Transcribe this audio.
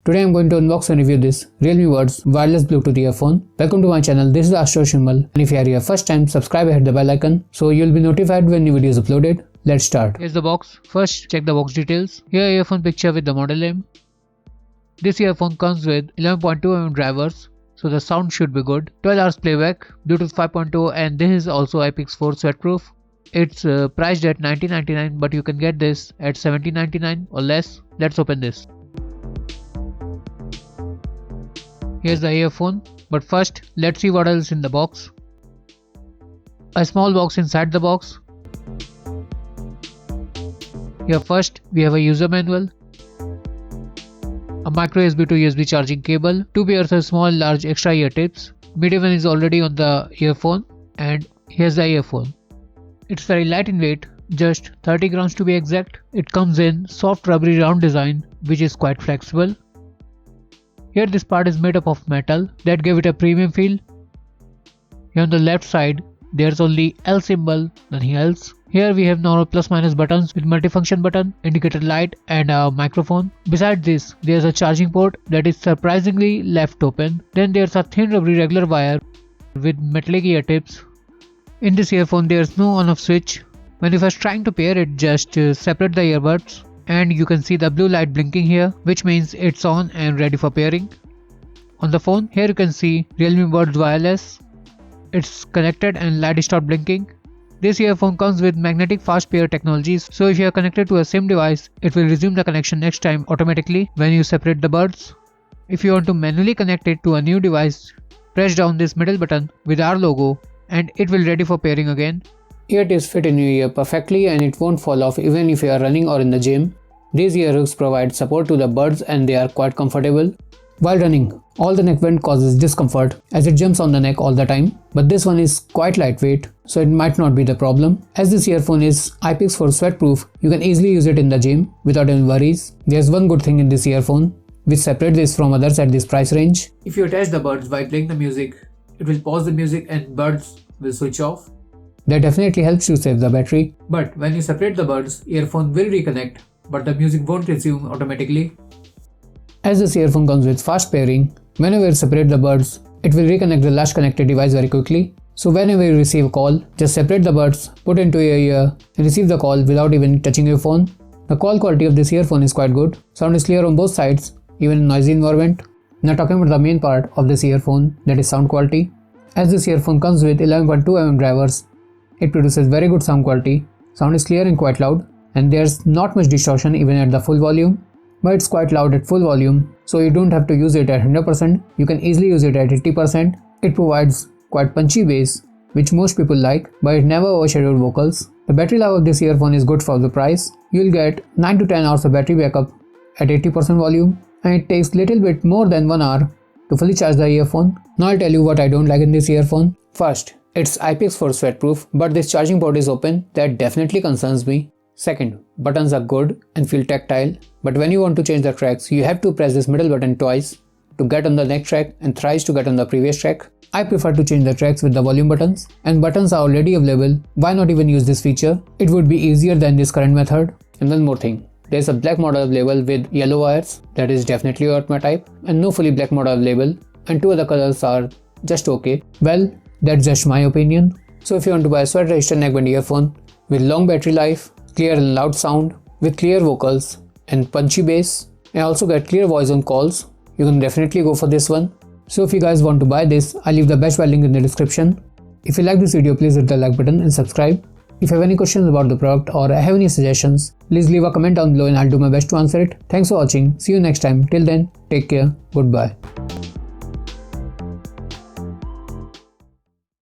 Today I am going to unbox and review this Realme Buds wireless Bluetooth earphone. Welcome to my channel, this is Ashutosh Nirmal, and if you are here first time, subscribe and hit the bell icon so you will be notified when new videos uploaded. Let's start. Here's the box. First check the box details. Here earphone picture with the model name. This earphone comes with 11.2mm drivers, so the sound should be good. 12 hours playback, Bluetooth 5.0, and this is also IPX4 sweatproof. It's priced at $19.99, but you can get this at $17.99 or less. Let's open this. Here's the earphone, but first let's see what else in the box. A small box inside the box. Here first we have a user manual, a micro USB to USB charging cable, 2 pairs of small large extra ear tips. Middle one is already on the earphone, and here's the earphone. It's very light in weight, just 30 grams to be exact. It comes in soft rubbery round design which is quite flexible. Here this part is made up of metal that gave it a premium feel. Here on the left side there's only L symbol, nothing else. Here we have normal plus minus buttons with multifunction button, indicator light, and a microphone. Besides this, there's a charging port that is surprisingly left open. Then there's a thin rubbery regular wire with metallic ear tips. In this earphone there's no on off switch. When you first trying to pair it, just separate the earbuds, and you can see the blue light blinking here, which means it's on and ready for pairing. On the phone, here you can see Realme Buds Wireless. It's connected and light stopped blinking. This earphone comes with magnetic fast pair technologies, so if you are connected to a SIM device, it will resume the connection next time automatically when you separate the buds. If you want to manually connect it to a new device, press down this middle button with our logo and it will ready for pairing again. Ear tips fit in your ear perfectly and it won't fall off even if you are running or in the gym. These ear hooks provide support to the buds and they are quite comfortable. While running, all the neck bend causes discomfort as it jumps on the neck all the time, but this one is quite lightweight, so it might not be the problem. As this earphone is IPX4 sweatproof, you can easily use it in the gym without any worries. There's one good thing in this earphone which separates this from others at this price range. If you attach the buds while playing the music, it will pause the music and buds will switch off. That definitely helps to save the battery. But when you separate the buds, earphone will reconnect, but the music won't resume automatically. As this earphone comes with fast pairing, whenever you separate the buds, it will reconnect the last connected device very quickly. So whenever you receive a call, just separate the buds, put into your ear and receive the call without even touching your phone. The call quality of this earphone is quite good. Sound is clear on both sides, even in noisy environment. Now talking about the main part of this earphone, that is sound quality. As this earphone comes with 11.2mm drivers, it produces very good sound quality. Sound is clear and quite loud, and there's not much distortion even at the full volume. But it's quite loud at full volume, so you don't have to use it at 100%, you can easily use it at 80%. It provides quite punchy bass, which most people like, but it never overshadowed vocals. The battery life of this earphone is good for the price. You'll get 9 to 10 hours of battery backup at 80% volume, and it takes little bit more than 1 hour to fully charge the earphone. Now I'll tell you what I don't like in this earphone. First, it's IPX4 sweatproof, but this charging port is open. That definitely concerns me. Second, buttons are good and feel tactile, but when you want to change the tracks, you have to press this middle button twice to get on the next track and thrice to get on the previous track. I prefer to change the tracks with the volume buttons, and buttons are already available. Why not even use this feature? It would be easier than this current method. And one more thing, there's a black model available with yellow wires, that is definitely not my type, and no fully black model available, and 2 other colors are just okay. Well, that's just my opinion. So if you want to buy a sweat resistant neckband earphone with long battery life, clear and loud sound with clear vocals and punchy bass, and also get clear voice on calls, you can definitely go for this one. So if you guys want to buy this, I'll leave the best buy link in the description. If you like this video, please hit the like button and subscribe. If you have any questions about the product or have any suggestions, please leave a comment down below and I'll do my best to answer it. Thanks for watching. See you next time. Till then, take care. Goodbye.